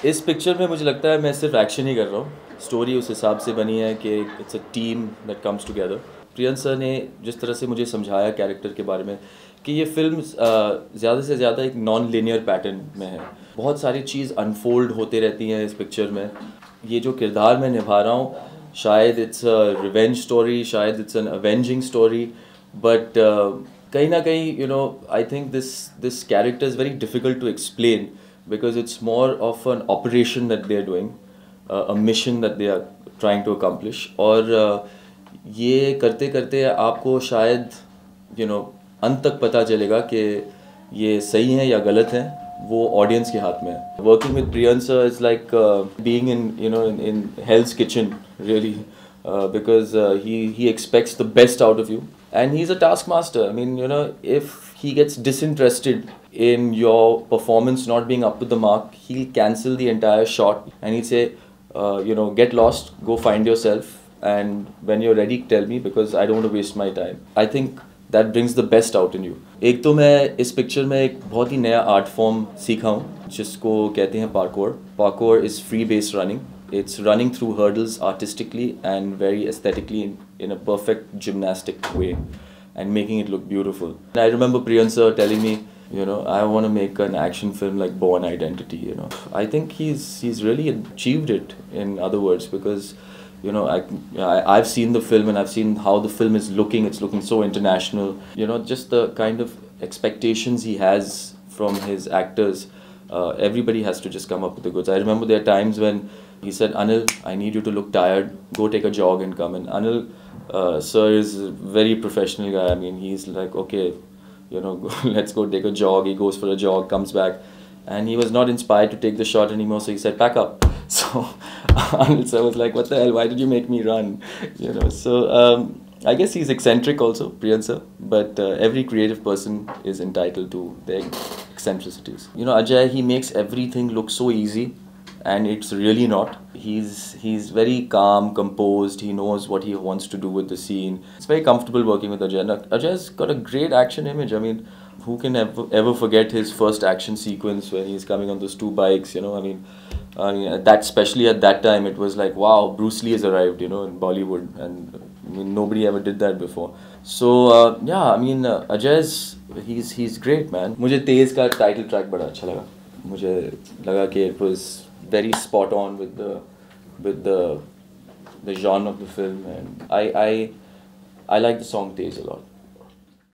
इस पिक्चर में मुझे लगता है मैं सिर्फ एक्शन ही कर रहा हूँ। स्टोरी उस हिसाब से बनी है कि it's a team that comes together. Priyank sir ने जिस तरह से मुझे समझाया कैरेक्टर के बारे में कि ये फिल्म ज़्यादा से ज़्यादा एक नॉन लीनियर पैटर्न में है। बहुत सारी चीज़ अनफोल्ड होते रहती हैं इस पिक्चर में। ये जो किरदार मैं निभा रहा हूँ, शायद इट्स अ रिवेंज स्टोरी, शायद it's an avenging story, but कहीं ना कहीं I think this character is very difficult to explain because it's more of an operation that they are doing, a mission that they are trying to accomplish. और ये करते करते आपको शायद अंत तक पता चलेगा कि ये सही है या गलत है, वो ऑडियंस के हाथ में है। Working with Priyank sir is like being in Hell's Kitchen really, because he expects the best out of you and he's a taskmaster. I mean, if he gets disinterested in your performance not being up to the mark, he'll cancel the entire shot and he'll say, get lost, go find yourself, and when you're ready tell me because I don't want to waste my time. I think that brings the best out in you. एक तो मैं इस picture में एक बहुत ही नया art form सीखा हूँ जिसको कहते हैं parkour. Parkour is free base running. It's running through hurdles artistically and very aesthetically in a perfect gymnastic way and making it look beautiful. And I remember Priyan sir telling me, I want to make an action film like Bourne Identity. I think he's really achieved it, in other words, because I've seen the film and I've seen how the film is looking. It's looking so international. Just the kind of expectations he has from his actors. Everybody has to just come up with the goods. I remember there are times when he said, Anil, I need you to look tired. Go take a jog and come. And Anil, sir, is a very professional guy. I mean, he's like, okay, let's go take a jog. He goes for a jog, comes back. And he was not inspired to take the shot anymore, so he said, pack up. So Anil sir was like, what the hell, why did you make me run? So I guess he's eccentric also, Priyan sir. But every creative person is entitled to their eccentricities. Ajay, he makes everything look so easy. And it's really not. He's very calm, composed. He knows what he wants to do with the scene. It's very comfortable working with Ajay. And Ajay's got a great action image. I mean, who can ever forget his first action sequence when he's coming on those two bikes? That especially at that time, it was like, wow, Bruce Lee has arrived, in Bollywood, and nobody ever did that before. So Ajay's he's great, man. मुझे तेज का title track बड़ा अच्छा लगा. मुझे लगा कि it was very spot on with the genre of the film, and I like the song Tej a lot.